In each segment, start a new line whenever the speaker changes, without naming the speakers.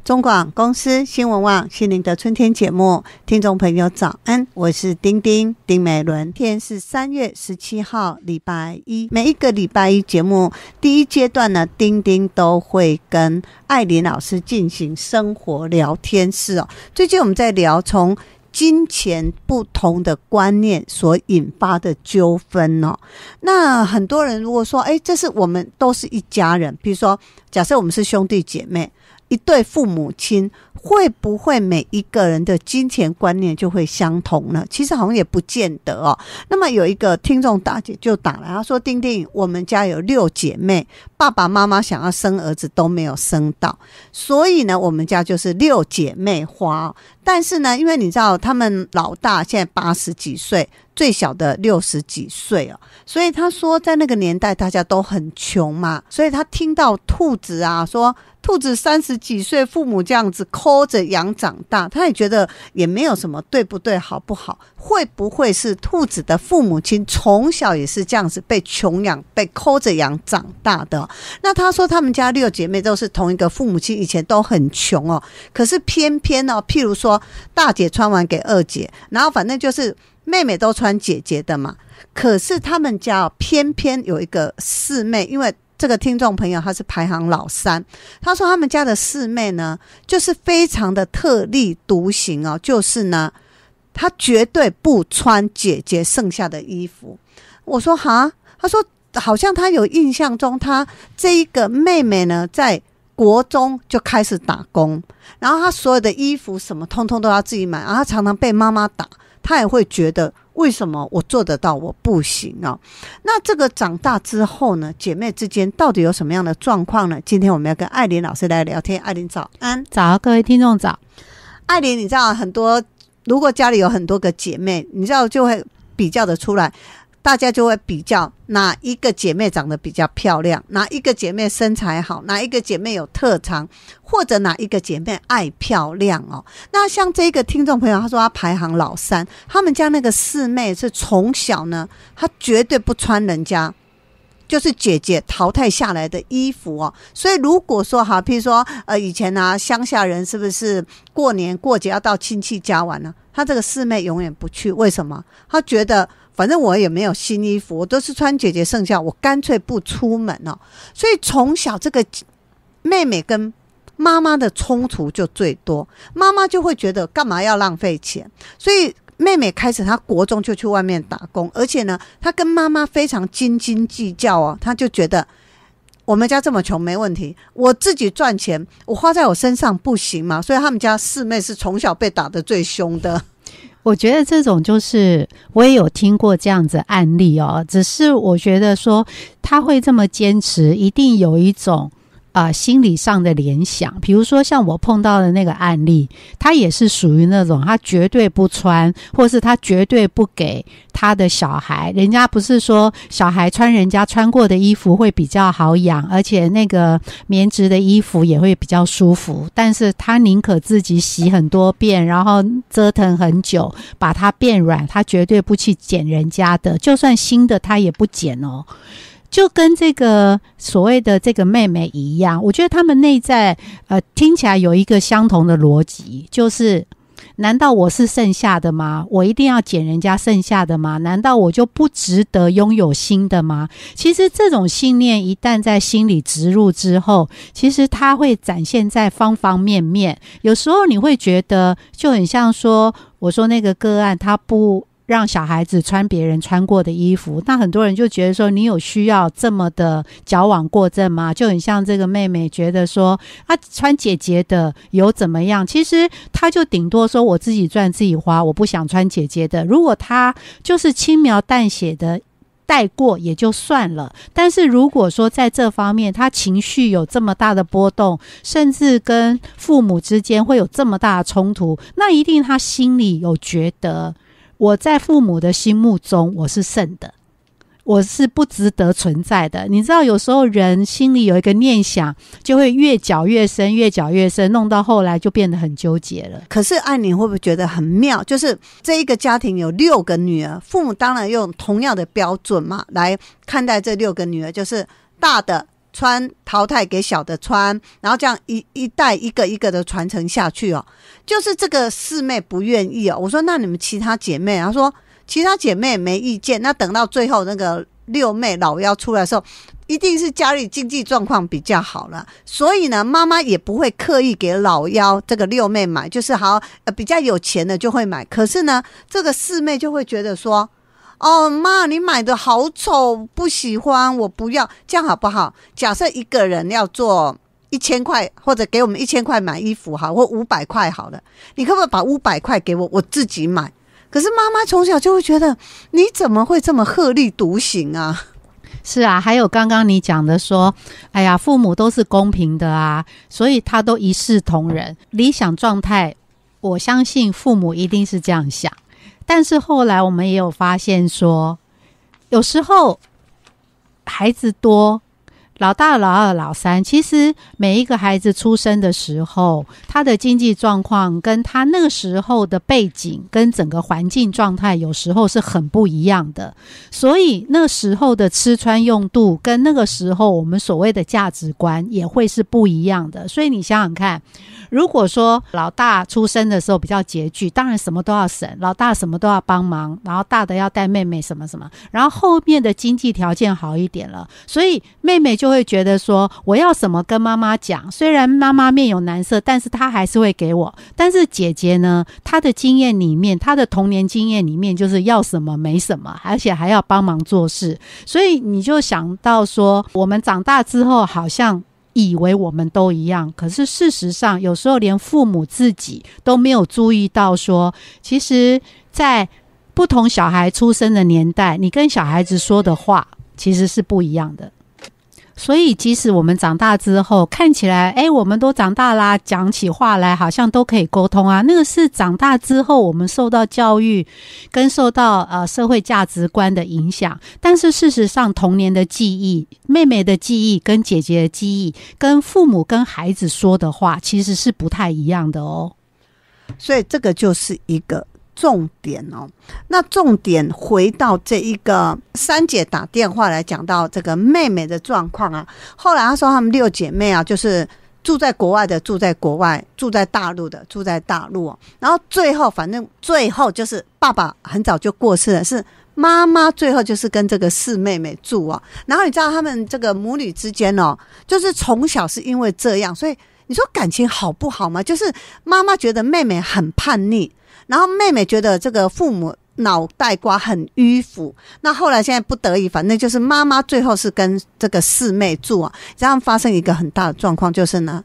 中广公司新闻网心灵的春天节目，听众朋友早安，我是丁美伦。天是3月17号礼拜一，每一个礼拜一节目第一阶段呢，丁都会跟艾琳老师进行生活聊天室哦。最近我们在聊从金钱不同的观念所引发的纠纷哦。那很多人如果说这是我们都是一家人，比如说假设我们是兄弟姐妹，一对父母亲，会不会每一个人的金钱观念就会相同呢？其实好像也不见得哦。那么有一个听众大姐就打来，她说丁，我们家有6姐妹，爸爸妈妈想要生儿子都没有生到，所以呢我们家就是6姐妹花哦。但是呢，因为你知道他们老大现在80几岁，最小的60几岁哦，所以他说在那个年代大家都很穷嘛，所以他听到兔子啊说兔子30几岁父母这样子抠着养长大，他也觉得也没有什么对不对好不好，会不会是兔子的父母亲从小也是这样子被穷养被抠着养长大的。那他说他们家6姐妹都是同一个父母亲，以前都很穷哦，可是偏偏哦，譬如说大姐穿完给2姐，然后反正就是妹妹都穿姐姐的嘛，可是他们家哦偏偏有一个4妹，因为这个听众朋友他是排行老3，他说他们家的4妹呢就是非常的特立独行哦，就是呢他绝对不穿姐姐剩下的衣服。我说哈，他说好像他有印象中他这一个妹妹呢在国中就开始打工，然后他所有的衣服什么通通都要自己买，然后他常常被妈妈打，他也会觉得为什么我做得到我不行哦。那这个长大之后呢，姐妹之间到底有什么样的状况呢？今天我们要跟艾琳老师来聊天。艾琳早安。
早，各位听众早。
艾琳，你知道很多，如果家里有很多个姐妹，你知道就会比较的出来，大家就会比较哪一个姐妹长得比较漂亮，哪一个姐妹身材好，哪一个姐妹有特长，或者哪一个姐妹爱漂亮哦。那像这个听众朋友，他说他排行老3，他们家那个4妹是从小呢，她绝对不穿人家就是姐姐淘汰下来的衣服哦。所以如果说哈，譬如说以前啊乡下人是不是过年过节要到亲戚家玩呢？他这个4妹永远不去，为什么？他觉得反正我也没有新衣服，我都是穿姐姐剩下，我干脆不出门哦。所以从小这个妹妹跟妈妈的冲突就最多，妈妈就会觉得干嘛要浪费钱，所以妹妹开始她国中就去外面打工，而且呢她跟妈妈非常斤斤计较哦，她就觉得我们家这么穷没问题，我自己赚钱我花在我身上不行吗？所以他们家4妹是从小被打得最凶的。
我觉得这种就是我也有听过这样子案例哦，只是我觉得说他会这么坚持，一定有一种心理上的联想。比如说像我碰到的那个案例，他也是属于那种他绝对不穿，或是他绝对不给他的小孩，人家不是说小孩穿人家穿过的衣服会比较好养，而且那个棉质的衣服也会比较舒服，但是他宁可自己洗很多遍，然后折腾很久把它变软，他绝对不去捡人家的，就算新的他也不捡哦。就跟这个所谓的这个妹妹一样，我觉得他们内在听起来有一个相同的逻辑，就是难道我是剩下的吗？我一定要捡人家剩下的吗？难道我就不值得拥有新的吗？其实这种信念一旦在心里植入之后，其实它会展现在方方面面。有时候你会觉得就很像说，我说那个个案他不让小孩子穿别人穿过的衣服，那很多人就觉得说你有需要这么的矫枉过正吗？就很像这个妹妹觉得说穿姐姐的有怎么样，其实她就顶多说我自己赚自己花，我不想穿姐姐的。如果她就是轻描淡写的带过也就算了，但是如果说在这方面他情绪有这么大的波动，甚至跟父母之间会有这么大的冲突，那一定他心里有觉得我在父母的心目中我是剩的，我是不值得存在的。你知道有时候人心里有一个念想就会越搅越深，越搅越深，弄到后来就变得很纠结了。
可是艾妮会不会觉得很妙，就是这一个家庭有6个女儿，父母当然用同样的标准嘛来看待这6个女儿，就是大的穿淘汰给小的穿，然后这样一代一个一个的传承下去哦。就是这个四妹不愿意哦，我说那你们其他姐妹，她说其他姐妹也没意见，那等到最后那个六妹老幺出来的时候，一定是家里经济状况比较好了，所以呢妈妈也不会刻意给老幺这个六妹买，就是好比较有钱的就会买，可是呢这个四妹就会觉得说，哦妈你买的好丑，不喜欢，我不要，这样好不好？假设一个人要做1000块，或者给我们1000块买衣服好，或500块好了，你可不可以把500块给我，我自己买？可是妈妈从小就会觉得你怎么会这么鹤立独行啊？
是啊，还有刚刚你讲的说，哎呀，父母都是公平的啊，所以他都一视同仁。理想状态，我相信父母一定是这样想。但是后来我们也有发现说，有时候孩子多，老大、老二、老三，其实每一个孩子出生的时候，他的经济状况跟他那个时候的背景跟整个环境状态有时候是很不一样的，所以那时候的吃穿用度跟那个时候我们所谓的价值观也会是不一样的。所以你想想看，如果说老大出生的时候比较拮据，当然什么都要省，老大什么都要帮忙，然后大的要带妹妹什么什么，然后后面的经济条件好一点了，所以妹妹就会觉得说我要什么跟妈妈讲，虽然妈妈面有难色，但是她还是会给我。但是姐姐呢，她的经验里面，她的童年经验里面就是要什么没什么，而且还要帮忙做事，所以你就想到说我们长大之后好像以为我们都一样，可是事实上有时候连父母自己都没有注意到说，其实在不同小孩出生的年代，你跟小孩子说的话其实是不一样的。所以即使我们长大之后看起来我们都长大啦，讲起话来好像都可以沟通啊，那个是长大之后我们受到教育跟受到社会价值观的影响。但是事实上童年的记忆，妹妹的记忆跟姐姐的记忆跟父母跟孩子说的话其实是不太一样的哦。
所以这个就是一个重点哦。那重点回到这一个三姐打电话来讲到这个妹妹的状况啊，后来她说她们6姐妹啊，就是住在国外的住在国外，住在大陆的住在大陆哦。然后反正最后就是爸爸很早就过世了，是妈妈最后就是跟这个4妹妹住哦。然后你知道他们这个母女之间哦，就是从小是因为这样，所以你说感情好不好吗？就是妈妈觉得妹妹很叛逆，然后妹妹觉得这个父母脑袋瓜很迂腐，那后来现在不得已，反正就是妈妈最后是跟这个4妹住啊，这样发生一个很大的状况，就是呢，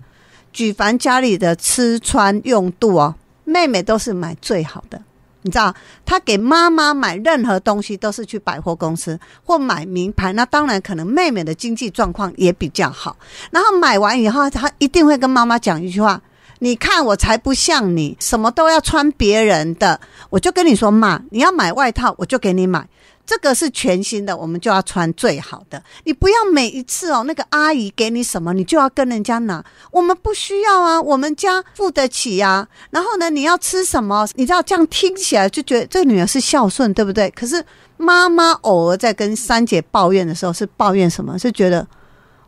举凡家里的吃穿用度哦，妹妹都是买最好的。你知道她给妈妈买任何东西都是去百货公司或买名牌，那当然可能妹妹的经济状况也比较好，然后买完以后她一定会跟妈妈讲一句话，你看我才不像你，什么都要穿别人的，我就跟你说妈，你要买外套我就给你买，这个是全新的，我们就要穿最好的，你不要每一次那个阿姨给你什么你就要跟人家拿，我们不需要啊，我们家付得起啊。然后呢，你要吃什么，你知道这样听起来就觉得这个女儿是孝顺，对不对？可是妈妈偶尔在跟三姐抱怨的时候是抱怨什么？是觉得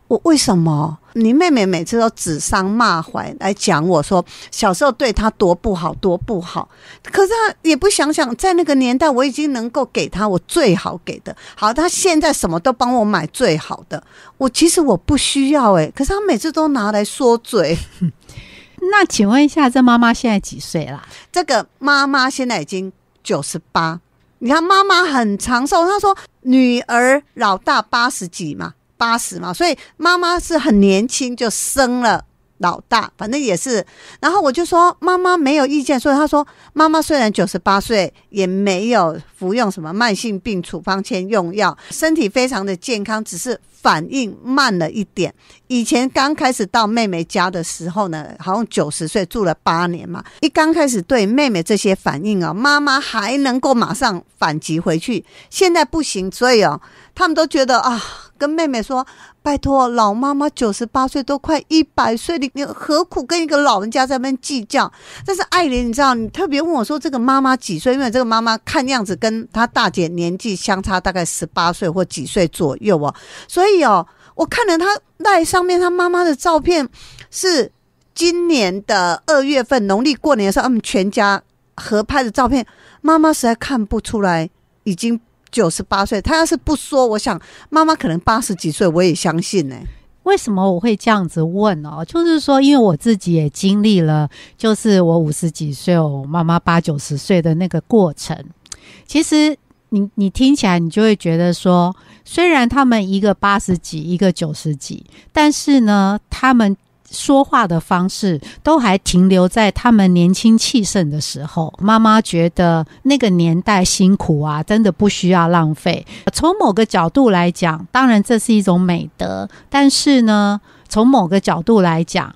我为什么你妹妹每次都指桑骂槐来讲我说小时候对她多不好多不好，可是她也不想想在那个年代我已经能够给她我最好给的，好，她现在什么都帮我买最好的，其实我不需要可是她每次都拿来说嘴。
那请问一下，这妈妈现在几岁啦？
这个妈妈现在已经98，你看妈妈很长寿，她说女儿老大80几嘛，80嘛，所以妈妈是很年轻就生了老大，反正也是。然后我就说妈妈没有意见，所以她说妈妈虽然98岁，也没有服用什么慢性病处方签用药，身体非常的健康，只是反应慢了一点。以前刚开始到妹妹家的时候呢，好像90岁住了8年嘛，一刚开始对妹妹这些反应妈妈还能够马上反击回去，现在不行，所以他们都觉得跟妹妹说拜托，老妈妈98岁都快100岁，你何苦跟一个老人家在那边计较？但是艾琳，你知道，你特别问我说这个妈妈几岁，因为这个妈妈看样子跟她大姐年纪相差大概18岁或几岁左右所以我看了他赖上面他妈妈的照片，是今年的2月份农历过年的时候他们全家合拍的照片，妈妈实在看不出来已经98岁，他要是不说，我想妈妈可能80几岁，我也相信呢。
为什么我会这样子问哦？就是说，因为我自己也经历了，就是我50几岁，我妈妈80、90岁的那个过程。其实你听起来，你就会觉得说，虽然他们一个80几，一个90几，但是呢，他们说话的方式都还停留在他们年轻气盛的时候。妈妈觉得那个年代辛苦啊，真的不需要浪费。从某个角度来讲，当然这是一种美德，但是呢，从某个角度来讲，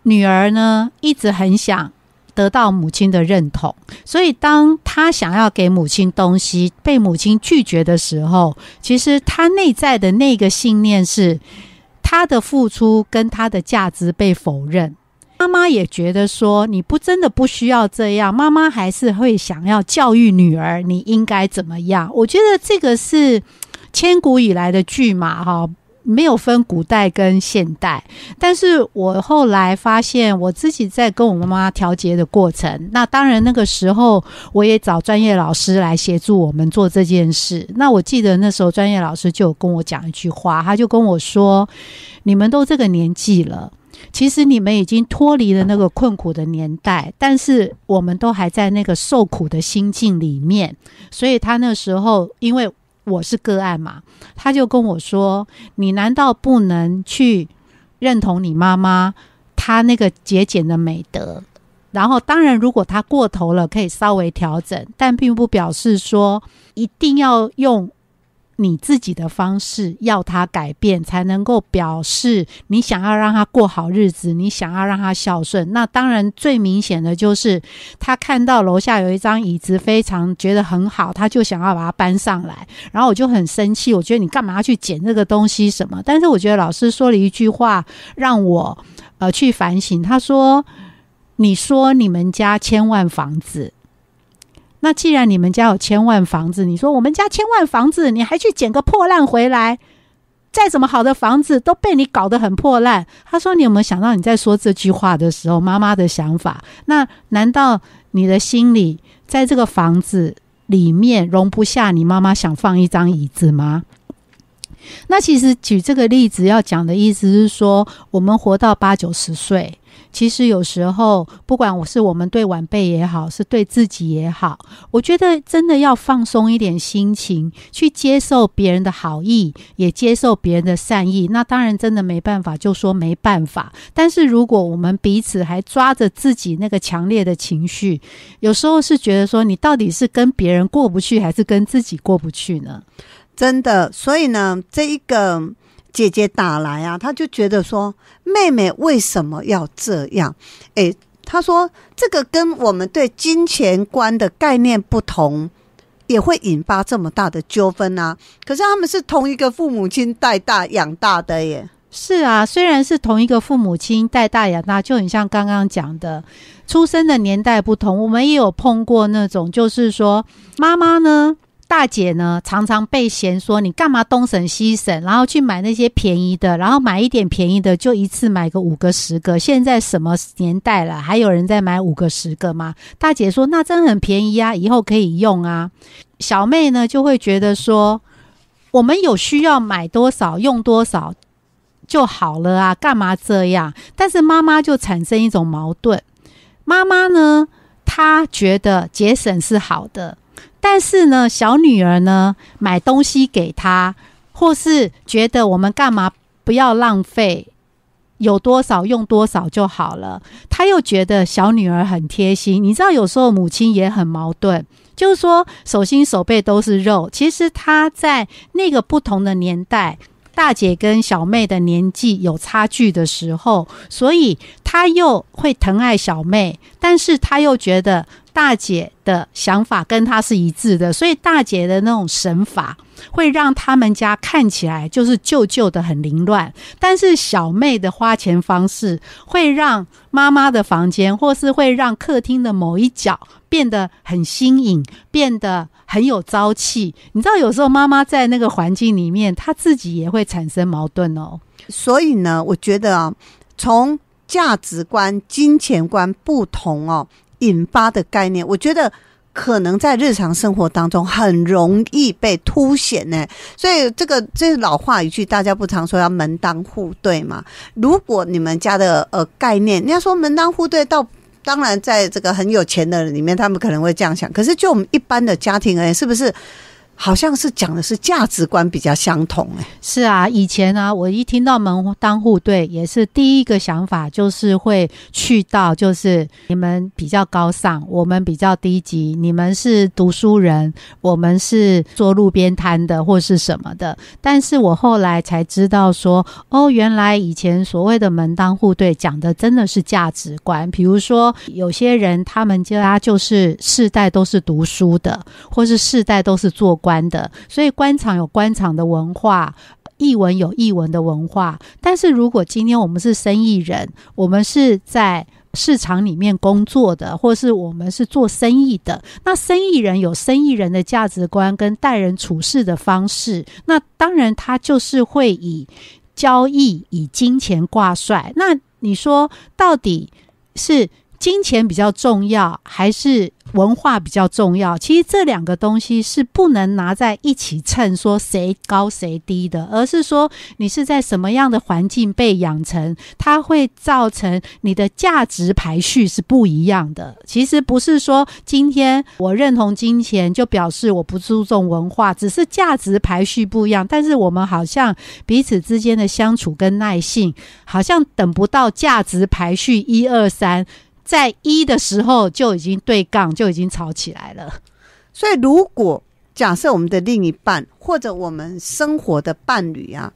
女儿呢一直很想得到母亲的认同，所以当她想要给母亲东西被母亲拒绝的时候，其实她内在的那个信念是他的付出跟他的价值被否认。妈妈也觉得说，你真的不需要这样，妈妈还是会想要教育女儿你应该怎么样。我觉得这个是千古以来的剧码没有分古代跟现代。但是我后来发现我自己在跟我妈妈调节的过程，那当然那个时候我也找专业老师来协助我们做这件事。那我记得那时候专业老师就有跟我讲一句话，他就跟我说，你们都这个年纪了，其实你们已经脱离了那个困苦的年代，但是我们都还在那个受苦的心境里面。所以他那时候因为我是个案嘛，他就跟我说，你难道不能去认同你妈妈她那个节俭的美德？然后当然如果她过头了可以稍微调整，但并不表示说一定要用你自己的方式要他改变，才能够表示你想要让他过好日子，你想要让他孝顺。那当然最明显的就是他看到楼下有一张椅子非常觉得很好，他就想要把它搬上来，然后我就很生气，我觉得你干嘛要去捡这个东西什么。但是我觉得老师说了一句话让我去反省，他说，你说你们家1000万房子，那既然你们家有1000万房子，你说我们家1000万房子，你还去捡个破烂回来，再怎么好的房子都被你搞得很破烂。他说，你有没有想到你在说这句话的时候妈妈的想法？那难道你的心里在这个房子里面容不下你妈妈想放一张椅子吗？那其实举这个例子要讲的意思是说，我们活到80、90岁，其实有时候不管是我们对晚辈也好，是对自己也好，我觉得真的要放松一点心情，去接受别人的好意，也接受别人的善意。那当然真的没办法就说没办法，但是如果我们彼此还抓着自己那个强烈的情绪，有时候是觉得说，你到底是跟别人过不去还是跟自己过不去呢？
真的。所以呢，这一个姐姐打来啊，她就觉得说，妹妹为什么要这样？她说这个跟我们对金钱观的概念不同，也会引发这么大的纠纷啊。可是他们是同一个父母亲带大养大的耶。
是啊，虽然是同一个父母亲带大养大，就很像刚刚讲的，出生的年代不同。我们也有碰过那种，就是说妈妈呢，大姐呢常常被嫌说，你干嘛东省西省，然后去买那些便宜的，然后买一点便宜的就一次买个5个10个。现在什么年代了，还有人在买5个10个吗？大姐说，那真的很便宜啊，以后可以用啊。小妹呢就会觉得说，我们有需要买多少用多少就好了啊，干嘛这样？但是妈妈就产生一种矛盾，妈妈呢她觉得节省是好的，但是呢小女儿呢买东西给她，或是觉得我们干嘛不要浪费，有多少用多少就好了，她又觉得小女儿很贴心。你知道有时候母亲也很矛盾，就是说手心手背都是肉，其实她在那个不同的年代，大姐跟小妹的年纪有差距的时候，所以他又会疼爱小妹，但是他又觉得大姐的想法跟他是一致的，所以大姐的那种神法会让他们家看起来就是旧旧的很凌乱，但是小妹的花钱方式会让妈妈的房间或是会让客厅的某一角变得很新颖，变得很有朝气。你知道有时候妈妈在那个环境里面她自己也会产生矛盾哦。
所以呢我觉得啊，从价值观金钱观不同哦引发的概念，我觉得可能在日常生活当中很容易被凸显呢。所以这老话一句，大家不常说要门当户对嘛？如果你们家的概念，你要说门当户对，当然在这个很有钱的人里面，他们可能会这样想。可是就我们一般的家庭而言，是不是好像是讲的是价值观比较相同
是啊，以前啊，我一听到门当户对，也是第一个想法就是会去到就是你们比较高尚，我们比较低级，你们是读书人，我们是做路边摊的或是什么的。但是我后来才知道说，原来以前所谓的门当户对讲的真的是价值观。比如说有些人他们家就是世代都是读书的，或是世代都是做官的，所以官场有官场的文化，艺文有艺文的文化。但是如果今天我们是生意人，我们是在市场里面工作的，或是我们是做生意的，那生意人有生意人的价值观跟待人处事的方式，那当然他就是会以交易以金钱挂帅。那你说到底是金钱比较重要还是文化比较重要？其实这两个东西是不能拿在一起称说谁高谁低的，而是说你是在什么样的环境被养成，它会造成你的价值排序是不一样的。其实不是说今天我认同金钱就表示我不注重文化，只是价值排序不一样。但是我们好像彼此之间的相处跟耐性好像等不到价值排序1、2、3，在一的时候就已经对杠，就已经吵起来了。
所以如果假设我们的另一半或者我们生活的伴侣啊，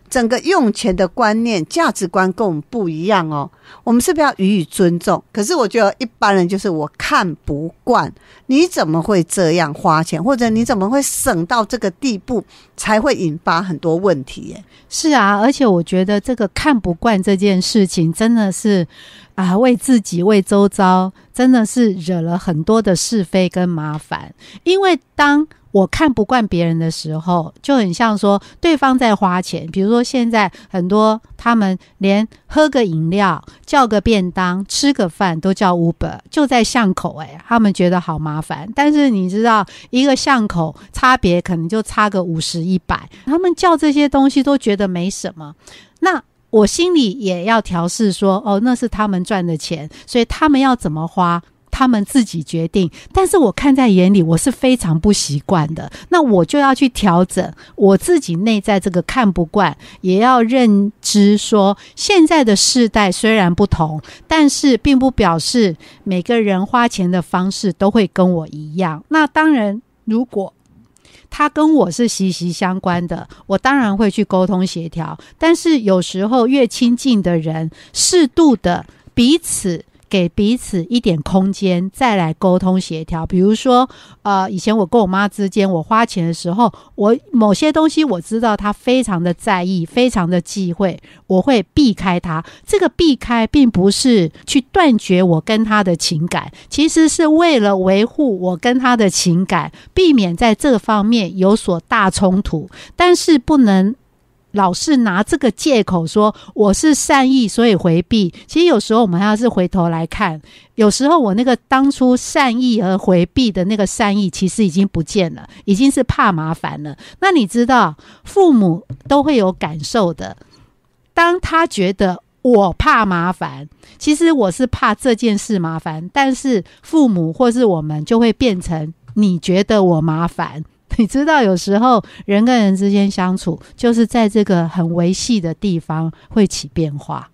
整个用钱的观念价值观跟我们不一样哦，我们是不是要予以尊重？可是我觉得一般人就是我看不惯，你怎么会这样花钱，或者你怎么会省到这个地步，才会引发很多问题耶。
是啊，而且我觉得这个看不惯这件事情真的是为自己为周遭真的是惹了很多的是非跟麻烦。因为当我看不惯别人的时候，就很像说对方在花钱，比如说现在很多他们连喝个饮料叫个便当吃个饭都叫 Uber， 就在巷口他们觉得好麻烦。但是你知道一个巷口差别可能就差个50、100，他们叫这些东西都觉得没什么。那我心里也要调试说那是他们赚的钱，所以他们要怎么花他们自己决定。但是我看在眼里，我是非常不习惯的，那我就要去调整我自己内在这个看不惯，也要认知说现在的世代虽然不同，但是并不表示每个人花钱的方式都会跟我一样。那当然如果他跟我是息息相关的，我当然会去沟通协调。但是有时候越亲近的人，适度的给彼此一点空间再来沟通协调。比如说以前我跟我妈之间，我花钱的时候，我某些东西我知道她非常的在意，非常的忌讳，我会避开她。这个避开并不是去断绝我跟她的情感，其实是为了维护我跟她的情感，避免在这方面有所大冲突。但是不能老是拿这个借口说我是善意所以回避。其实有时候我们要是回头来看，有时候我那个当初善意而回避的那个善意其实已经不见了，已经是怕麻烦了。那你知道父母都会有感受的，当他觉得我怕麻烦，其实我是怕这件事麻烦，但是父母或是我们就会变成你觉得我麻烦。你知道有时候人跟人之间相处就是在这个很微细的地方会起变化。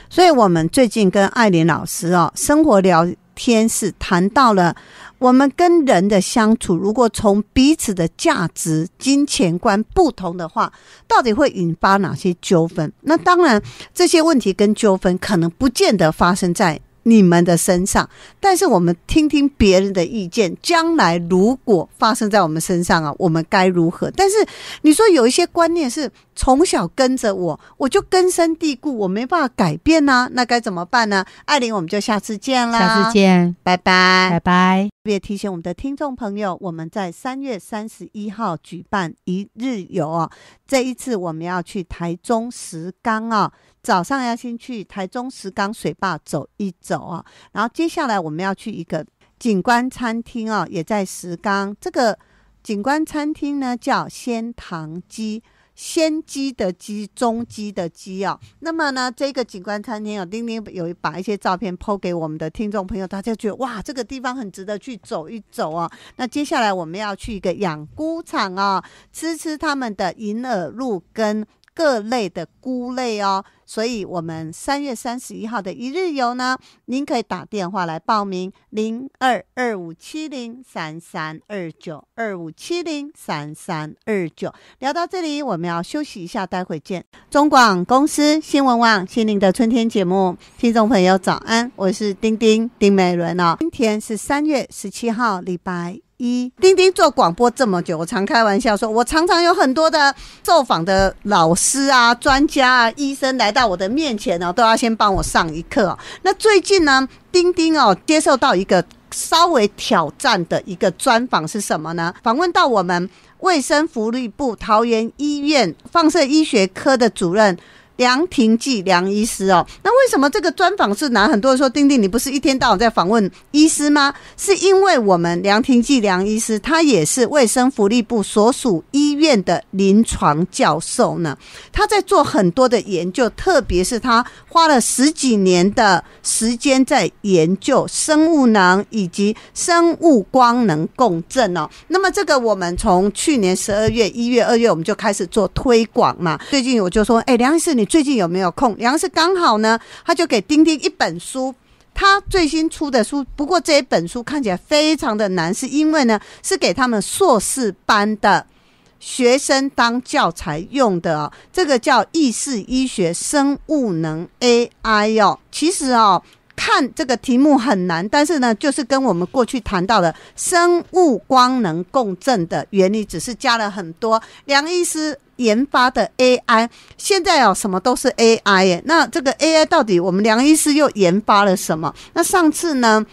所以我们最近跟艾琳老师生活聊天室谈到了我们跟人的相处，如果从彼此的价值、金钱观不同的话，到底会引发哪些纠纷？那当然，这些问题跟纠纷可能不见得发生在你们的身上，但是我们听听别人的意见，将来如果发生在我们身上啊，我们该如何？但是你说有一些观念是从小跟着我就根深蒂固，我没办法改变啊，那该怎么办呢？艾琳，我们就下次见啦，
下次见，
拜拜，
拜拜。
特别提醒我们的听众朋友，我们在3月31号举办一日游啊，这一次我们要去台中石冈啊，早上要先去台中石冈水坝走一走啊，然后接下来我们要去一个景观餐厅啊，也在石冈。这个景观餐厅呢叫仙堂鸡，鲜鸡的鸡，中鸡的鸡啊。那么呢，这个景观餐厅丁丁有把一些照片 po 给我们的听众朋友，大家觉得哇，这个地方很值得去走一走啊。那接下来我们要去一个养菇场啊，吃他们的银耳露跟各类的菇类哦。所以我们3月31号的一日游呢，您可以打电话来报名022570332925703329。聊到这里，我们要休息一下，待会见。中广公司新闻网心灵的春天节目，听众朋友早安，我是丁美伦哦。今天是3月17号，礼拜一。丁丁做广播这么久，我常开玩笑说，我常常有很多的受访的老师啊、专家啊、医生来到我的面前哦，都要先帮我上一课哦。那最近呢，丁丁接受到一个稍微挑战的一个专访是什么呢？访问到我们卫生福利部桃园医院放射医学科的主任梁廷纪梁医师哦。那为什么这个专访是拿很多人说丁丁你不是一天到晚在访问医师吗？是因为我们梁廷纪梁医师他也是卫生福利部所属医院的临床教授呢，他在做很多的研究，特别是他花了10几年的时间在研究生物能以及生物光能共振哦。那么这个我们从去年12月、1月、2月我们就开始做推广嘛。最近我就说，梁医师你最近有没有空？梁医师刚好呢，他就给丁丁一本书，他最新出的书，不过这一本书看起来非常的难，是因为呢是给他们硕士班的学生当教材用的哦。这个叫意识医学生物能 AI 哦。其实看这个题目很难，但是呢就是跟我们过去谈到的生物光能共振的原理，只是加了很多梁医师研发的 AI。 现在什么都是 AI 耶。那这个 AI 到底我们梁医师又研发了什么？那上次呢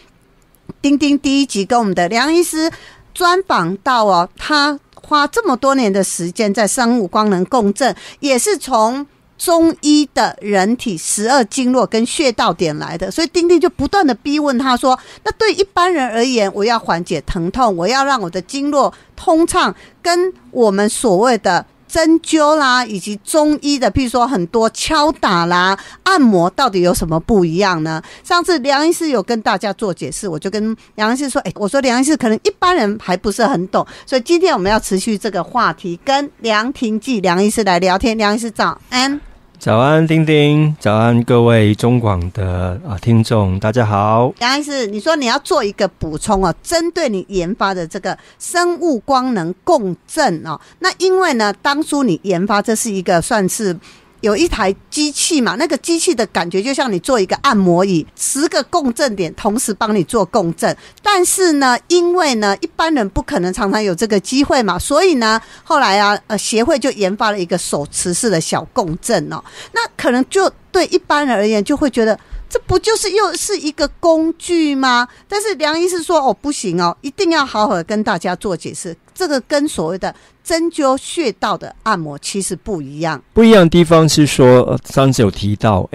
丁丁第一集跟我们的梁医师专访到他花这么多年的时间在生物光能共振，也是从中医的人体12经络跟穴道点来的。所以丁丁就不断的逼问他说，那对一般人而言，我要缓解疼痛，我要让我的经络通畅，跟我们所谓的针灸啦以及中医的譬如说很多敲打啦按摩到底有什么不一样呢？上次梁医师有跟大家做解释，我就跟梁医师说，我说梁医师可能一般人还不是很懂，所以今天我们要持续这个话题，跟梁廷纪梁医师来聊天。梁医师早安。
早安丁丁，早安各位中广的听众，大家好。
梁医师，你说你要做一个补充针对你研发的这个生物光能共振那因为呢当初你研发这是一个算是有一台机器嘛，那个机器的感觉就像你做一个按摩椅，10个共振点同时帮你做共振。但是呢因为呢一般人不可能常常有这个机会嘛，所以呢后来协会就研发了一个手持式的小共振那可能就对一般人而言就会觉得这不就是又是一个工具吗？但是梁医师说不行一定要好好的跟大家做解释，这个跟所谓的针灸穴道的按摩其实不一样。
不一样的地方是说上次有提到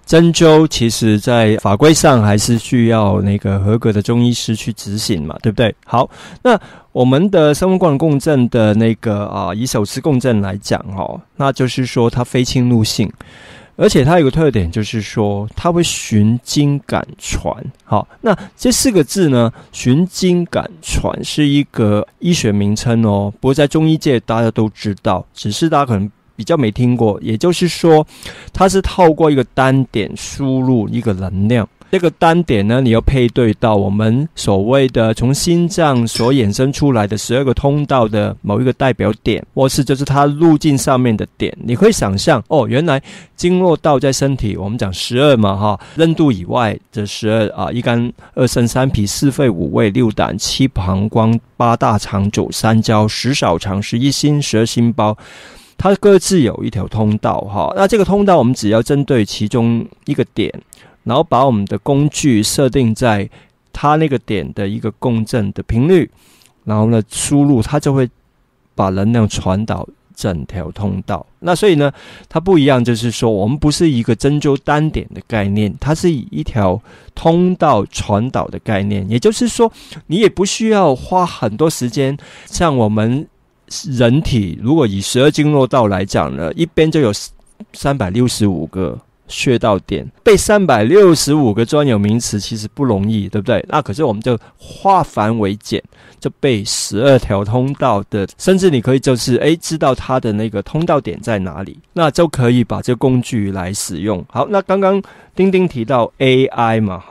针灸其实在法规上还是需要那个合格的中医师去执行嘛，对不对？好，那我们的生物光能共振的那个以手持共振来讲那就是说它非侵入性，而且它有个特点就是说它会循经感传。好，那这4个字呢，循经感传是一个医学名称不过在中医界大家都知道，只是大家可能比较没听过。也就是说它是透过一个单点输入一个能量，这个单点呢，你要配对到我们所谓的从心脏所衍生出来的12个通道的某一个代表点，或是就是它路径上面的点。你可以想象原来经络道在身体，我们讲12嘛任督以外的12一肝2肾3脾4肺5胃6胆7膀胱8大肠9三焦10小肠11心12心包，它各自有一条通道那这个通道我们只要针对其中一个点，然后把我们的工具设定在它那个点的一个共振的频率，然后呢输入，它就会把能量传导整条通道。那所以呢它不一样，就是说我们不是一个针灸单点的概念，它是以一条通道传导的概念。也就是说你也不需要花很多时间，像我们人体如果以12经络道来讲呢，一边就有365个穴道点，背365个专有名词其实不容易，对不对？那可是我们就化繁为简，就背12条通道的，甚至你可以就是知道它的那个通道点在哪里，那就可以把这个工具来使用。好，那刚刚丁丁提到 AI 嘛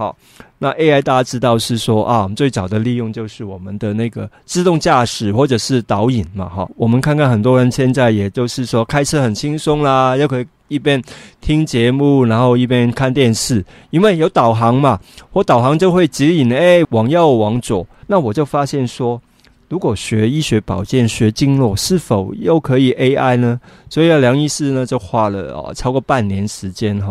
那 AI 大家知道是说我们最早的利用就是我们的那个自动驾驶或者是导引嘛我们看看很多人现在也就是说开车很轻松啦，又可以一边听节目然后一边看电视，因为有导航嘛，我导航就会指引往右往左。那我就发现说，如果学医学保健学经络是否又可以 AI 呢？所以梁医师呢就花了超过半年时间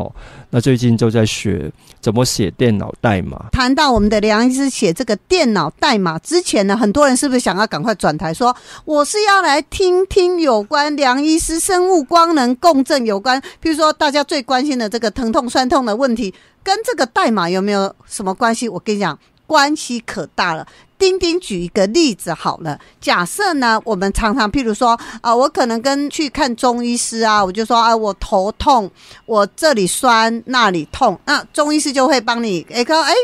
那最近就在学怎么写电脑代码。
谈到我们的梁医师写这个电脑代码之前呢，很多人是不是想要赶快转台说我是要来听听有关梁医师生物光能共振有关，比如说大家最关心的这个疼痛酸痛的问题，跟这个代码有没有什么关系？我跟你讲，关系可大了。丁丁举一个例子好了，假设呢我们常常譬如说我可能去看中医师我就说我头痛，我这里酸那里痛，那中医师就会帮你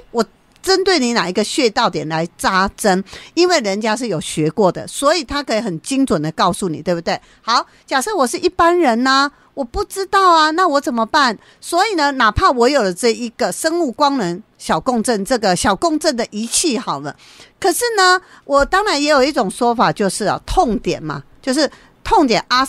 我针对你哪一个穴道点来扎针，因为人家是有学过的，所以他可以很精准的告诉你，对不对？好，假设我是一般人我不知道那我怎么办？所以呢，哪怕我有了这一个生物光能小共振这个小共振的仪器好了，可是呢我当然也有一种说法，就是痛点嘛，就是痛点阿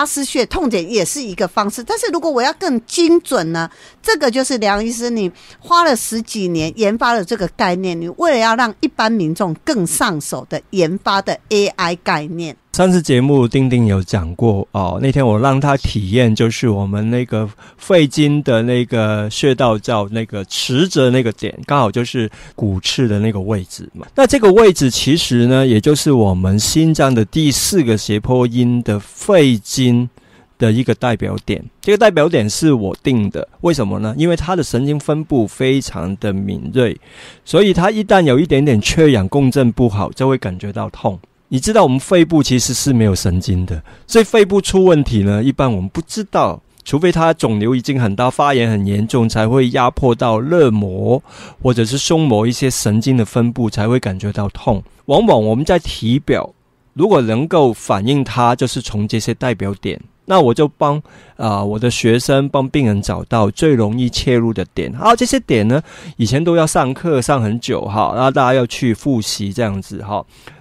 斯穴痛点也是一个方式，但是如果我要更精准呢，这个就是梁医师你花了10几年研发了这个概念，你为了要让一般民众更上手的研发的 AI 概念。
上次节目丁丁有讲过那天我让他体验，就是我们那个肺经的那个穴道叫那个池泽那个点，刚好就是骨刺的那个位置嘛。那这个位置其实呢，也就是我们心脏的第4个斜坡音的肺经的一个代表点。这个代表点是我定的，为什么呢？因为它的神经分布非常的敏锐，所以它一旦有一点点缺氧共振不好，就会感觉到痛。你知道我们肺部其实是没有神经的，所以肺部出问题呢，一般我们不知道，除非它肿瘤已经很大，发炎很严重，才会压迫到肋膜或者是胸膜一些神经的分布，才会感觉到痛。往往我们在体表如果能够反映它，就是从这些代表点，那我就帮我的学生帮病人找到最容易切入的点。好，这些点呢以前都要上课上很久然后大家要去复习这样子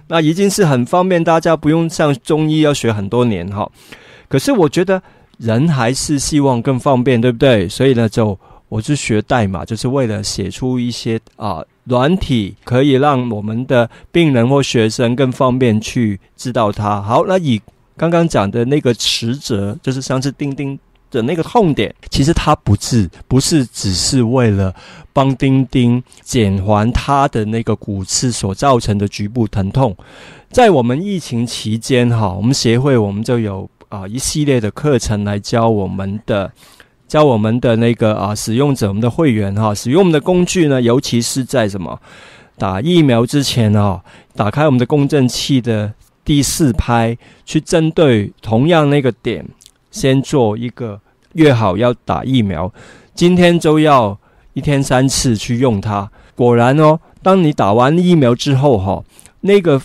那已经是很方便，大家不用像中医要学很多年可是我觉得人还是希望更方便，对不对？所以呢我就学代码，就是为了写出一些软体，可以让我们的病人或学生更方便去知道它。好，那以刚刚讲的那个池泽，就是上次丁丁的那个痛点，其实它不是只是为了帮丁丁减缓他的那个骨刺所造成的局部疼痛。在我们疫情期间我们协会我们就有一系列的课程来教我们的那个使用者，我们的会员使用我们的工具呢，尤其是在打疫苗之前打开我们的共振器的第4拍，去针对同样那个点先做一个约好要打疫苗，今天就要1天3次去用它。果然当你打完疫苗之后那个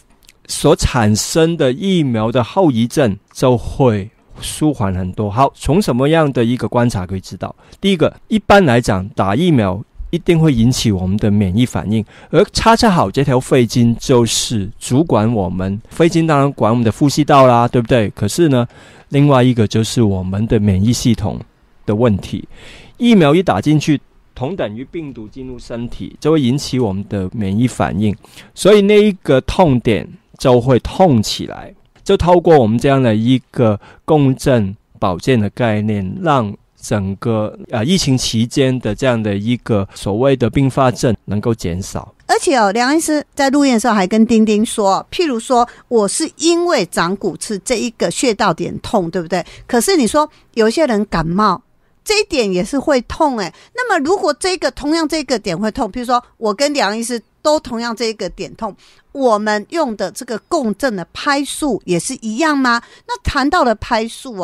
所产生的疫苗的后遗症就会舒缓很多。好，从什么样的一个观察可以知道？第一个，一般来讲打疫苗一定会引起我们的免疫反应，而恰恰好这条肺经就是主管我们，肺经当然管我们的呼吸道啦，对不对？可是呢，另外一个就是我们的免疫系统的问题。疫苗一打进去，同等于病毒进入身体，就会引起我们的免疫反应，所以那一个痛点就会痛起来。就透过我们这样的一个共振保健的概念，让整个疫情期间的这样的一个所谓的并发症能够减少。
而且梁医师在录音的时候还跟丁丁说，譬如说我是因为长骨刺这一个穴道点痛，对不对？可是你说有些人感冒这一点也是会痛那么如果同样这个点会痛，譬如说我跟梁医师都同样这一个点痛，我们用的这个共振的拍数也是一样吗？那谈到了拍数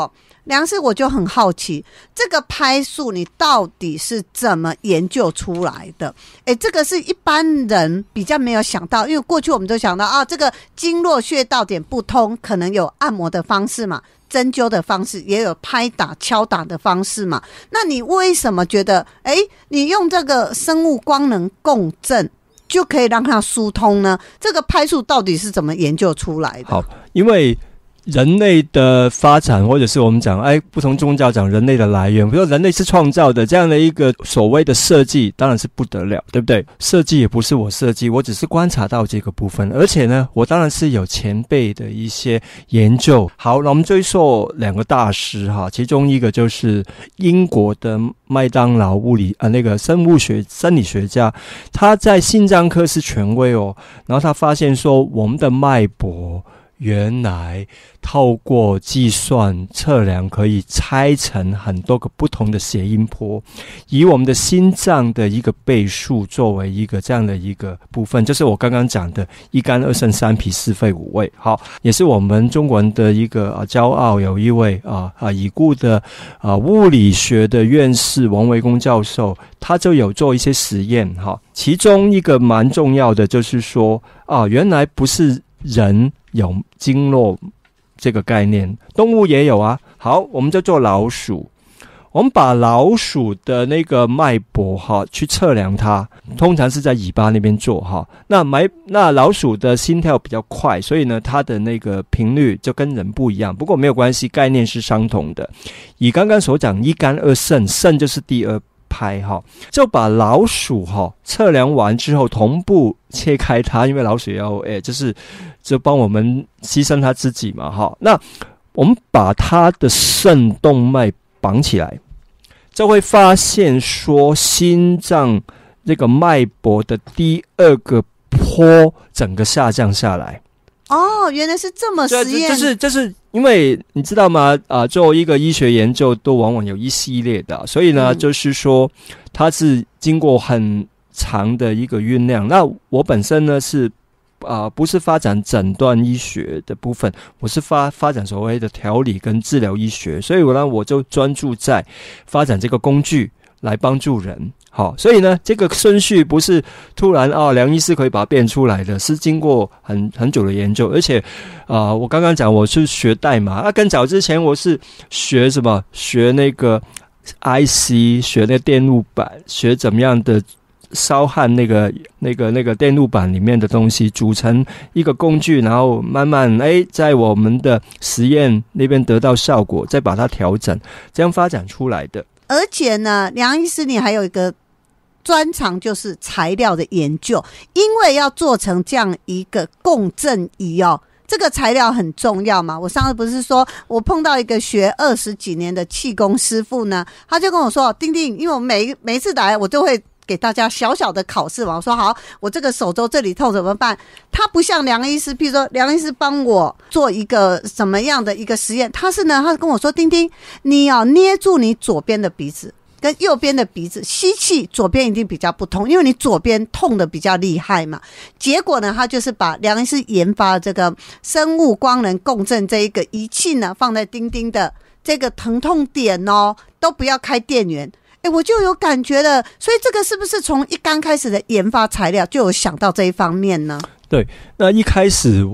梁医师我就很好奇，这个拍数你到底是怎么研究出来的？这个是一般人比较没有想到，因为过去我们都想到这个经络穴道点不通，可能有按摩的方式嘛，针灸的方式，也有拍打敲打的方式嘛。那你为什么觉得你用这个生物光能共振就可以让它疏通呢？这个拍数到底是怎么研究出来的？
好，因为人类的发展，或者是我们讲不同宗教讲人类的来源，比如说人类是创造的，这样的一个所谓的设计当然是不得了，对不对？设计也不是我设计，我只是观察到这个部分，而且呢我当然是有前辈的一些研究。好，那我们追溯两个大师其中一个就是英国的麦当劳那个生理学家，他在心脏科是权威然后他发现说我们的脉搏原来透过计算测量可以拆成很多个不同的谐音波，以我们的心脏的一个倍数作为一个这样的一个部分，就是我刚刚讲的一肝二肾三脾四肺五胃。好，也是我们中国人的一个骄傲，有一位已故的物理学的院士王维公教授，他就有做一些实验其中一个蛮重要的就是说原来不是人有经络这个概念，动物也有好，我们就做老鼠，我们把老鼠的那个脉搏去测量它，通常是在尾巴那边做那老鼠的心跳比较快，所以呢它的那个频率就跟人不一样，不过没有关系，概念是相同的。以刚刚所讲一肝二肾，肾就是第二拍就把老鼠测量完之后同步切开它，因为老鼠也要就帮我们牺牲它自己嘛那我们把它的肾动脉绑起来，就会发现说心脏这个脉搏的第二个波整个下降下来。
原来是这么实验。
就是因为你知道吗做一个医学研究都往往有一系列的，所以呢就是说它是经过很长的一个酝酿。那我本身呢是不是发展诊断医学的部分，我是发展所谓的调理跟治疗医学，所以我就专注在发展这个工具来帮助人。好，所以呢这个顺序不是突然梁医师可以把它变出来的，是经过很久的研究。而且我刚刚讲我是学代码更早之前我是学什么，学那个 IC， 学那个电路板，学怎么样的烧焊那个电路板里面的东西组成一个工具，然后慢慢在我们的实验那边得到效果，再把它调整，这样发展出来的。
而且呢梁医师你还有一个专长就是材料的研究，因为要做成这样一个共振仪这个材料很重要嘛。我上次不是说我碰到一个学20几年的气功师傅呢，他就跟我说丁丁，因为我每一次来我都会给大家小小的考试嘛，我说好，我这个手肘这里痛怎么办？他不像梁医师，譬如说梁医师帮我做一个什么样的一个实验，他跟我说丁丁，你捏住你左边的鼻子跟右边的鼻子吸气，左边一定比较不痛，因为你左边痛的比较厉害嘛。结果呢他就是把梁医师研发这个生物光能共振这一个仪器呢放在丁丁的这个疼痛点都不要开电源，我就有感觉了。所以这个是不是从一刚开始的研发材料就有想到这一方面呢？
对，那一开始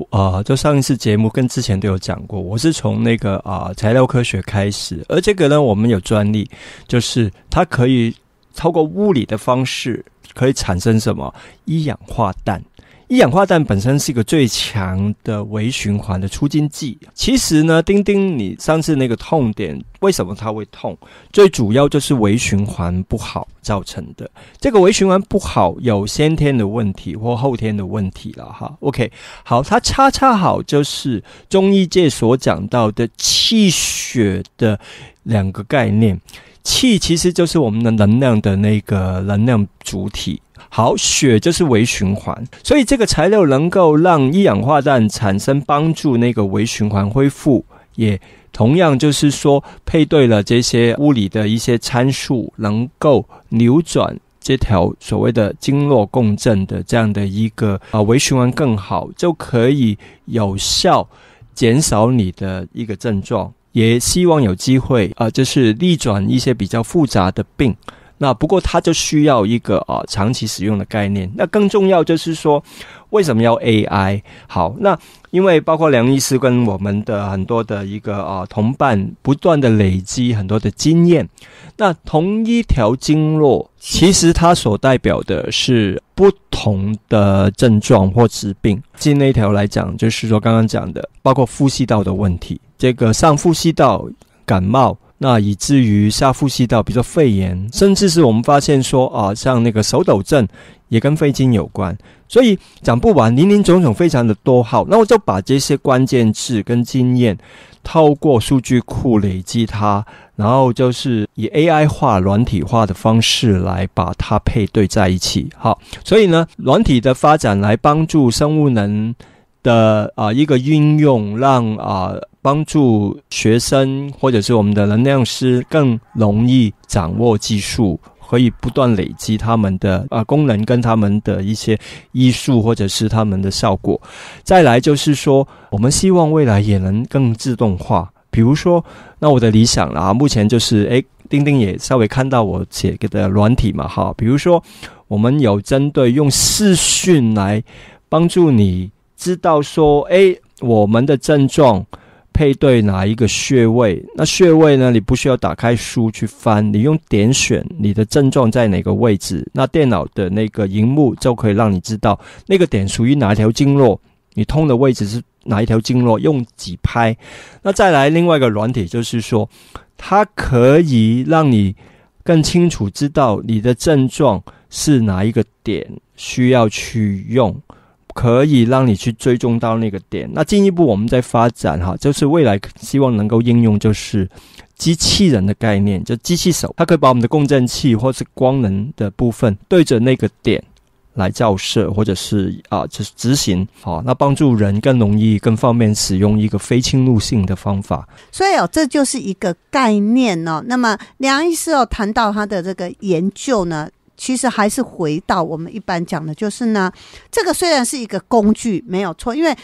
就上一次节目跟之前都有讲过，我是从那个材料科学开始，而这个呢我们有专利，就是它可以透过物理的方式可以产生什么？一氧化氮。一氧化氮本身是一个最强的微循环的促进剂。其实呢，丁丁，你上次那个痛点，为什么它会痛？最主要就是微循环不好造成的。这个微循环不好，有先天的问题或后天的问题了哈。OK， 好，它恰恰好就是中医界所讲到的气血的两个概念。气其实就是我们的能量的那个能量主体。好，血就是微循环，所以这个材料能够让一氧化氮产生帮助那个微循环恢复，也同样就是说配对了这些物理的一些参数，能够扭转这条所谓的经络共振的这样的一个微循环更好，就可以有效减少你的一个症状，也希望有机会就是逆转一些比较复杂的病。那不过它就需要一个长期使用的概念。那更重要就是说，为什么要 AI？ 好，那因为包括梁医师跟我们的很多的一个同伴不断的累积很多的经验。那同一条经络，其实它所代表的是不同的症状或疾病。进那一条来讲，就是说刚刚讲的，包括呼吸道的问题，这个上呼吸道感冒。那以至于下呼吸道，比如说肺炎，甚至是我们发现说像那个手抖症也跟肺经有关，所以讲不完，林林总总非常的多。好，那我就把这些关键字跟经验透过数据库累积它，然后就是以 AI 化、软体化的方式来把它配对在一起。好，所以呢，软体的发展来帮助生物能的一个运用，让帮助学生或者是我们的能量师更容易掌握技术，可以不断累积他们的功能跟他们的一些医术或者是他们的效果。再来就是说，我们希望未来也能更自动化。比如说，那我的理想啦，目前就是丁丁也稍微看到我写的软体嘛，哈，比如说我们有针对用视讯来帮助你知道说，我们的症状配对哪一个穴位。那穴位呢，你不需要打开书去翻，你用点选你的症状在哪个位置，那电脑的那个荧幕就可以让你知道那个点属于哪一条经络，你通的位置是哪一条经络，用几拍。那再来另外一个软体，就是说它可以让你更清楚知道你的症状是哪一个点需要去用，可以让你去追踪到那个点。那进一步我们在发展就是未来希望能够应用就是机器人的概念，就机器手，它可以把我们的共振器或是光能的部分对着那个点来照射，或者是就是执行，那帮助人更容易更方便使用一个非侵入性的方法。
所以这就是一个概念哦。那么梁医师谈到他的这个研究呢，其实还是回到我们一般讲的，就是呢，这个虽然是一个工具没有错，因为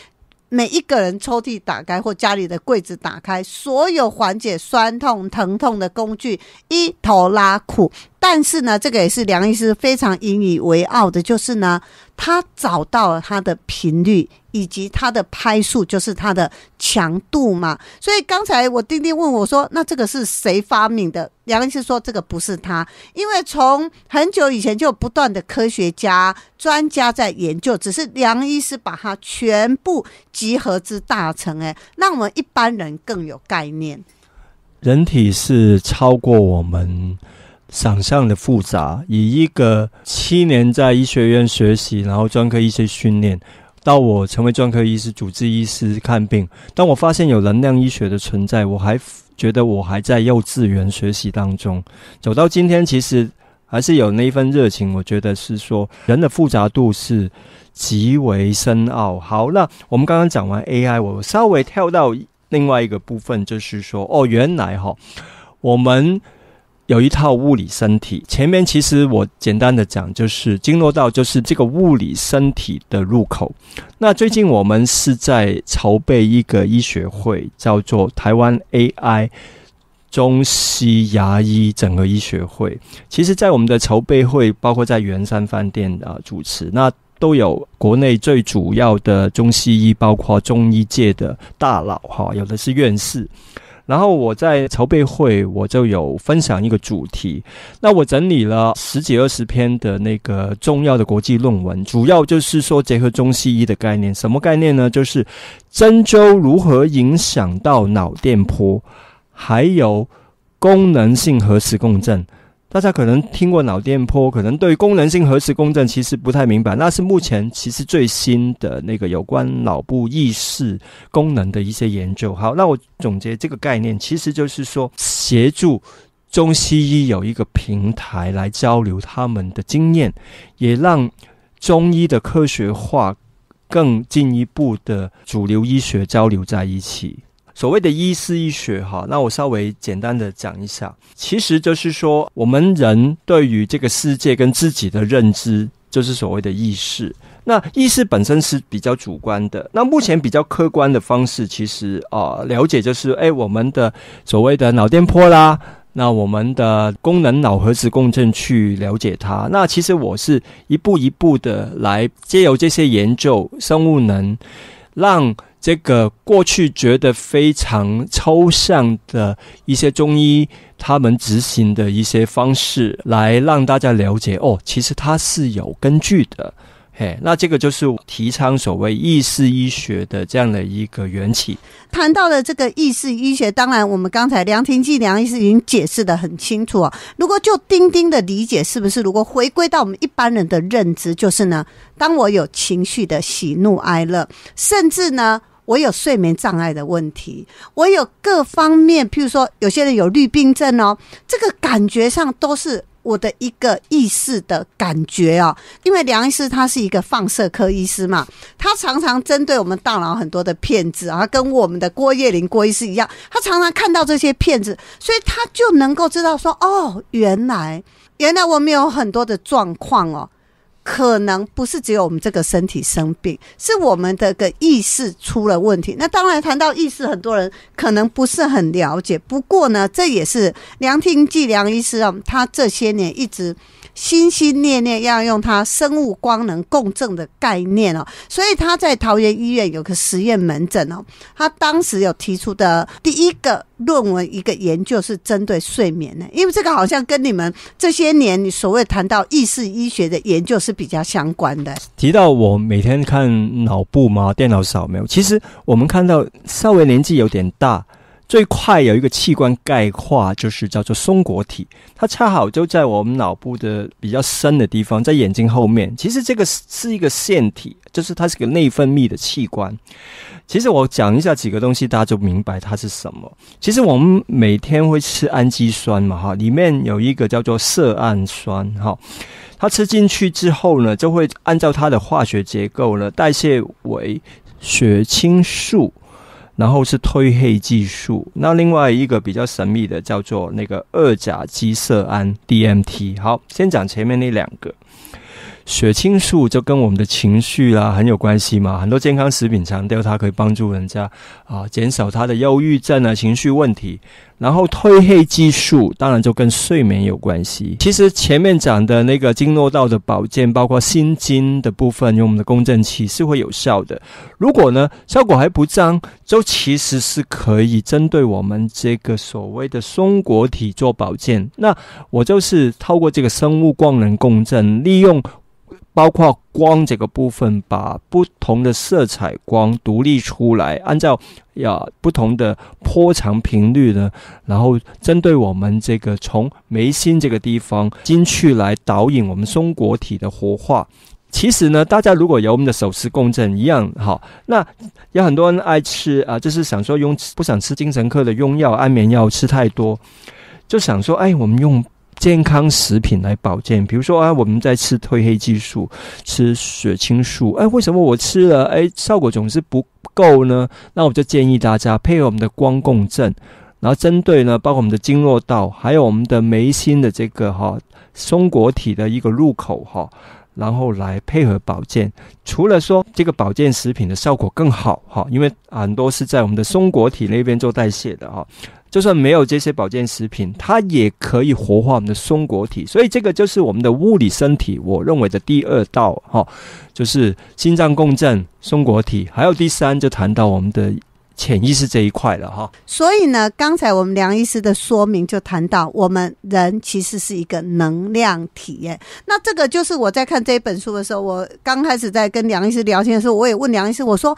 每一个人抽屉打开或家里的柜子打开，所有缓解酸痛疼痛的工具一头拉苦。但是呢，这个也是梁医师非常引以为傲的，就是呢，他找到了他的频率以及他的拍数，就是他的强度嘛。所以刚才我丁丁问我说，那这个是谁发明的？梁医师说这个不是他，因为从很久以前就有不断的科学家专家在研究，只是梁医师把它全部集合之大成，让我们一般人更有概念。
人体是超过我们想象的复杂。以一个7年在医学院学习，然后专科医师训练，到我成为专科医师、主治医师看病，当我发现有能量医学的存在，我还觉得我还在幼稚园学习当中。走到今天，其实还是有那一份热情。我觉得是说，人的复杂度是极为深奥。好，那我们刚刚讲完 AI， 我稍微跳到另外一个部分，就是说，原来我们有一套物理身体。前面其实我简单的讲，就是经络道就是这个物理身体的入口。那最近我们是在筹备一个医学会，叫做台湾 AI 中西牙医整合医学会。其实在我们的筹备会，包括在圆山饭店主持，那都有国内最主要的中西医，包括中医界的大佬，有的是院士然后我在筹备会我就有分享一个主题，那我整理了10几20篇的那个重要的国际论文，主要就是说结合中西医的概念。什么概念呢？就是针灸如何影响到脑电波，还有功能性核磁共振。大家可能听过脑电波，可能对功能性核磁共振其实不太明白，那是目前其实最新的那个有关脑部意识功能的一些研究。好，那我总结这个概念，其实就是说协助中西医有一个平台来交流他们的经验，也让中医的科学化更进一步的主流医学交流在一起。所谓的医事医学那我稍微简单的讲一下，其实就是说我们人对于这个世界跟自己的认知，就是所谓的意识。那意识本身是比较主观的，那目前比较客观的方式其实了解就是我们的所谓的脑电波啦，那我们的功能脑核磁共振去了解它。那其实我是一步一步的来借由这些研究生物能让这个过去觉得非常抽象的一些中医他们执行的一些方式，来让大家了解其实它是有根据的。那这个就是提倡所谓意识医学的这样的一个缘起。
谈到了这个意识医学，当然我们刚才梁廷基梁医师已经解释得很清楚如果就丁丁的理解，是不是如果回归到我们一般人的认知，就是呢，当我有情绪的喜怒哀乐，甚至呢我有睡眠障碍的问题，我有各方面，譬如说有些人有虑病症这个感觉上都是我的一个意识的感觉因为梁医师他是一个放射科医师嘛，他常常针对我们大脑很多的片子跟我们的郭叶玲郭医师一样，他常常看到这些片子，所以他就能够知道说原来我们有很多的状况可能不是只有我们这个身体生病，是我们的个意识出了问题。那当然谈到意识，很多人可能不是很了解，不过呢，这也是梁廷基梁医师他这些年一直心心念念要用他生物光能共振的概念所以他在桃园医院有个实验门诊他当时有提出的第一个论文一个研究是针对睡眠的，因为这个好像跟你们这些年你所谓谈到意识医学的研究是比较相关的。
提到我每天看脑部嘛，电脑扫描，其实我们看到稍微年纪有点大，最快有一个器官钙化，就是叫做松果体，它恰好就在我们脑部的比较深的地方，在眼睛后面。其实这个是一个腺体，就是它是个内分泌的器官。其实我讲一下几个东西，大家就明白它是什么。其实我们每天会吃氨基酸嘛，里面有一个叫做色氨酸，它吃进去之后呢，就会按照它的化学结构呢，代谢为血清素，然后是褪黑激素。那另外一个比较神秘的叫做那个2甲基色胺 DMT。 好，先讲前面那两个。血清素就跟我们的情绪很有关系嘛，很多健康食品强调它可以帮助人家减少他的忧郁症情绪问题。然后褪黑激素当然就跟睡眠有关系。其实前面讲的那个经络道的保健，包括心经的部分，用我们的共振器是会有效的。如果呢效果还不彰，就其实是可以针对我们这个所谓的松果体做保健。那我就是透过这个生物光能共振，利用包括光这个部分，把不同的色彩光独立出来，按照不同的波长频率呢，然后针对我们这个从眉心这个地方进去来导引我们松果体的活化。其实呢，大家如果有我们的手持共振一样好，那有很多人爱吃就是想说不想吃精神科的用药安眠药吃太多，就想说我们用健康食品来保健，比如说我们在吃褪黑激素，吃血清素，为什么我吃了效果总是不够呢？那我就建议大家配合我们的光共振，然后针对呢包括我们的经络道，还有我们的眉心的这个松果体的一个入口然后来配合保健。除了说这个保健食品的效果更好因为很多是在我们的松果体那边做代谢的就算没有这些保健食品，它也可以活化我们的松果体。所以这个就是我们的物理身体我认为的第2道就是心脏共振、松果体。还有第3就谈到我们的潜意识这一块了哈。
所以呢，刚才我们梁医师的说明就谈到，我们人其实是一个能量体耶。那这个就是我在看这本书的时候，我刚开始在跟梁医师聊天的时候，我也问梁医师，我说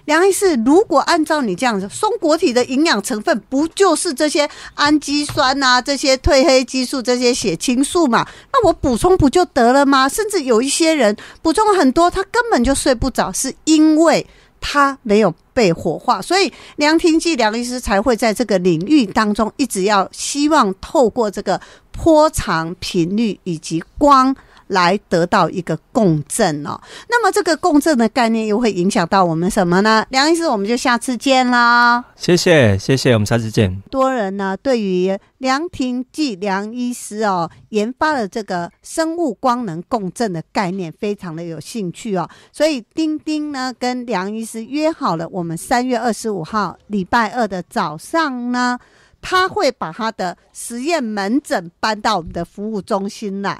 梁医师，如果按照你这样子，松果体的营养成分不就是这些氨基酸啊，这些褪黑激素，这些血清素嘛，那我补充不就得了吗？甚至有一些人补充很多，他根本就睡不着，是因为它没有被活化，所以梁廷基梁医师才会在这个领域当中一直要希望透过这个波长频率以及光来得到一个共振哦。那么这个共振的概念又会影响到我们什么呢？梁医师，我们就下次见啦。
谢谢，我们下次见。
多人呢对于梁廷基梁医师研发了这个生物光能共振的概念非常的有兴趣所以丁丁呢跟梁医师约好了，我们3月25号礼拜二的早上呢，他会把他的实验门诊搬到我们的服务中心来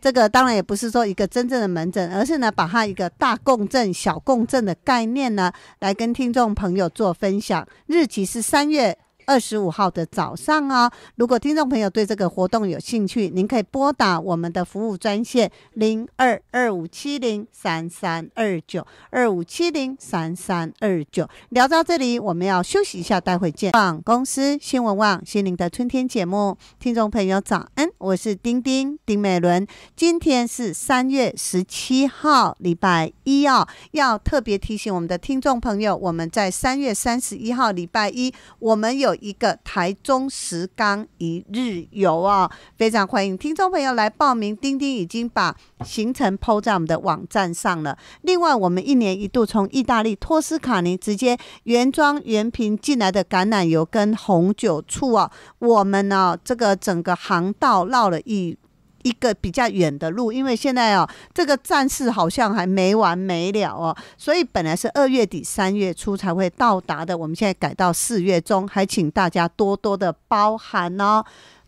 这个当然也不是说一个真正的门诊，而是呢把他一个大共振小共振的概念呢来跟听众朋友做分享。日期是3月25号的早上如果听众朋友对这个活动有兴趣，您可以拨打我们的服务专线0225703329 25703329。聊到这里，我们要休息一下，待会见。公司新闻网心灵的春天节目，听众朋友早安，我是丁美伦。今天是3月17号礼拜一要特别提醒我们的听众朋友，我们在3月31号礼拜一，我们有一个台中石冈一日游非常欢迎听众朋友来报名。丁丁已经把行程 po 在我们的网站上了。另外，我们1年1度从意大利托斯卡尼直接原装原瓶进来的橄榄油跟红酒醋我们这个整个航道绕了一个比较远的路，因为现在这个战事好像还没完没了所以本来是2月底3月初才会到达的，我们现在改到4月中，还请大家多多的包涵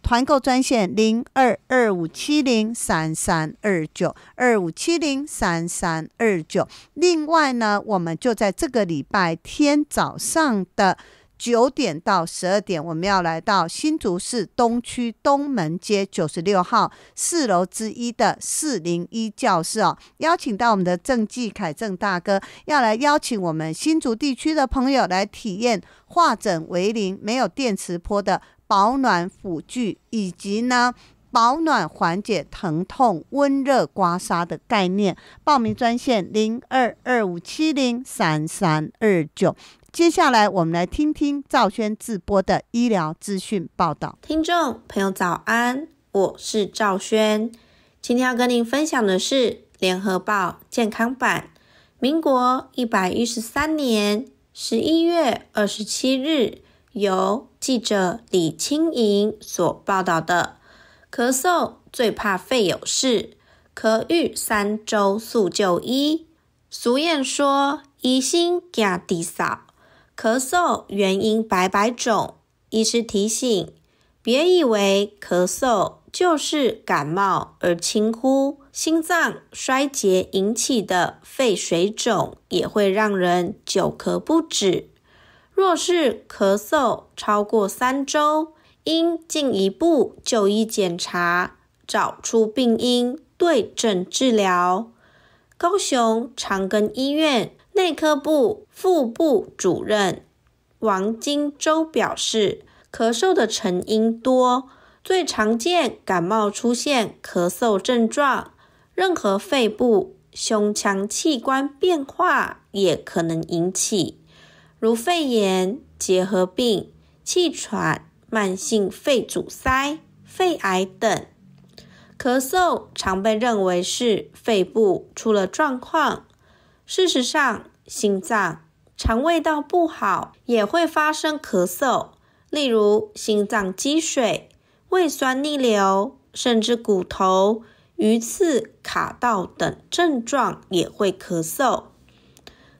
团购专线0225703329 25703329。另外呢，我们就在这个礼拜天早上的9点到12点，我们要来到新竹市东区东门街96号4楼之一的401教室邀请到我们的郑继凯郑大哥，要来邀请我们新竹地区的朋友来体验化整为零没有电磁波的保暖辅具，以及呢保暖缓解疼痛温热刮痧的概念。报名专线0225703329。接下来我们来听听赵轩自播的医疗资讯报道。
听众朋友早安，我是赵轩。今天要跟您分享的是联合报健康版民国113年11月27日由记者李清莹所报道的咳嗽最怕肺有事，咳郁3周速就医。俗谚说疑心惊地扫，咳嗽原因百种，医师提醒，别以为咳嗽就是感冒而轻忽，心脏衰竭引起的肺水肿也会让人久咳不止。若是咳嗽超过3周，应进一步就医检查，找出病因，对症治疗。高雄长庚医院内科部副部主任王金洲表示，咳嗽的成因多，最常见感冒出现咳嗽症状，任何肺部、胸腔器官变化也可能引起，如肺炎、结核病、气喘、慢性肺阻塞、肺癌等。咳嗽常被认为是肺部出了状况，事实上，心脏、肠胃道不好也会发生咳嗽，例如心脏积水、胃酸逆流，甚至骨头、鱼刺卡到等症状也会咳嗽。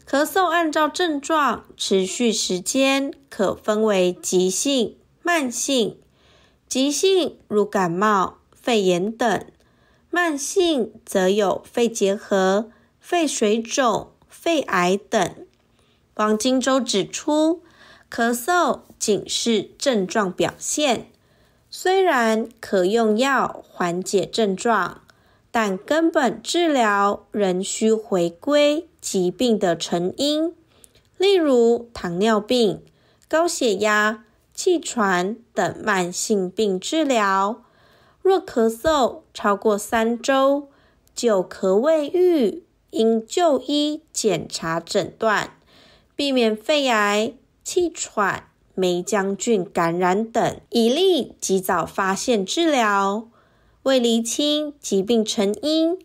咳嗽按照症状持续时间可分为急性、慢性。急性如感冒、肺炎等，慢性则有肺结核、肺水肿、肺癌等。王金洲指出，咳嗽仅是症状表现，虽然可用药缓解症状，但根本治疗仍需回归疾病的成因，例如糖尿病、高血压、气喘等慢性病治疗。若咳嗽超过3周，久咳未愈，应就医检查诊断，避免肺癌、气喘、霉浆菌感染等，以利及早发现治疗。为厘清疾病成因，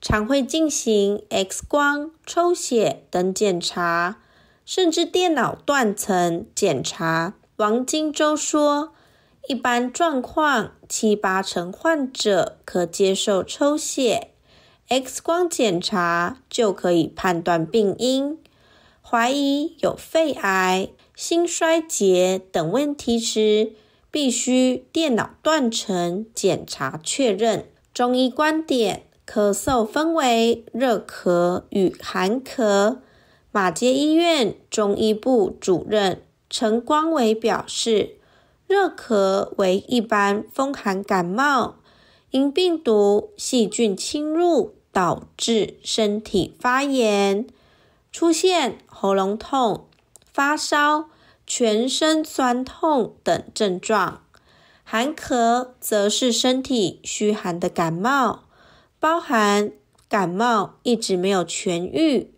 常会进行 X 光、抽血等检查，甚至电脑断层检查。王金洲说，一般状况7-8成患者可接受抽血， X 光检查就可以判断病因。怀疑有肺癌、心衰竭等问题时，必须电脑断层检查确认。中医观点，咳嗽分为热咳与寒咳。马偕医院中医部主任陈光伟表示，热咳为一般风寒感冒，因病毒、细菌侵入导致身体发炎，出现喉咙痛、发烧、全身酸痛等症状。寒咳则是身体虚寒的感冒，包含感冒一直没有痊愈、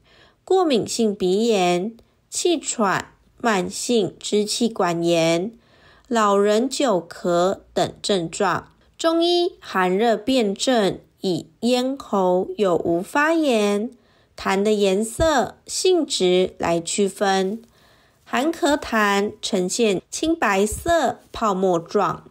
过敏性鼻炎、气喘、慢性支气管炎、老人久咳等症状。中医寒热辨证以咽喉有无发炎、痰的颜色、性质来区分。寒咳痰呈现青白色泡沫状。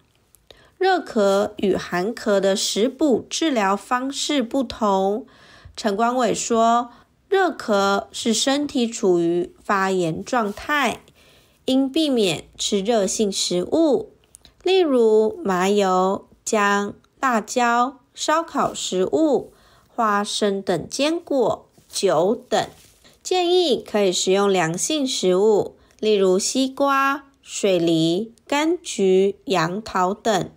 热咳与寒咳的食补治疗方式不同。陈光伟说，热咳是身体处于发炎状态，应避免吃热性食物，例如麻油、姜、辣椒、烧烤食物、花生等坚果、酒等。建议可以食用凉性食物，例如西瓜、水梨、柑橘、杨桃等。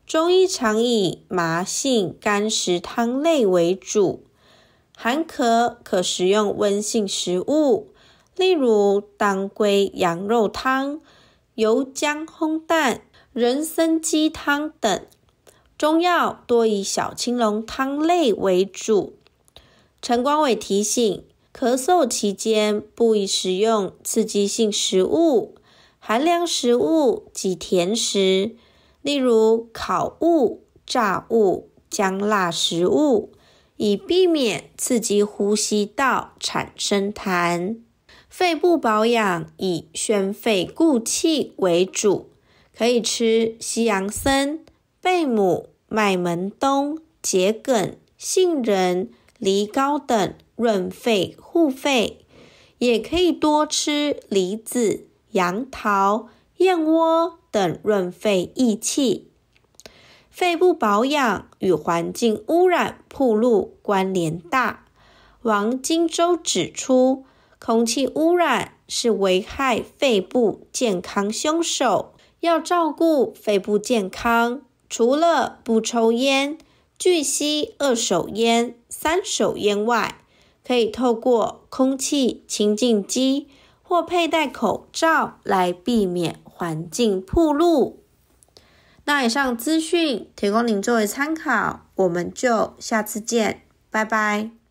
中医常以麻杏干食汤类为主。寒咳可食用温性食物，例如当归羊肉汤、油姜烘蛋、人参鸡汤等。中药多以小青龙汤类为主。陈光伟提醒，咳嗽期间不宜食用刺激性食物、寒凉食物及甜食，例如烤物、炸物、姜辣食物，以避免刺激呼吸道产生痰。肺部保养以宣肺固气为主，可以吃西洋参、贝母、麦门冬、桔梗、杏仁、梨膏等润肺护肺，也可以多吃梨子、杨桃、燕窝等润肺益气。肺部保养与环境污染暴露关联大。王金洲指出，空气污染是危害肺部健康凶手，要照顾肺部健康，除了不抽烟、拒吸二手烟、三手烟外，可以透过空气清净机或佩戴口罩来避免环境暴露。那以上资讯提供您作为参考，我们就下次见，拜拜。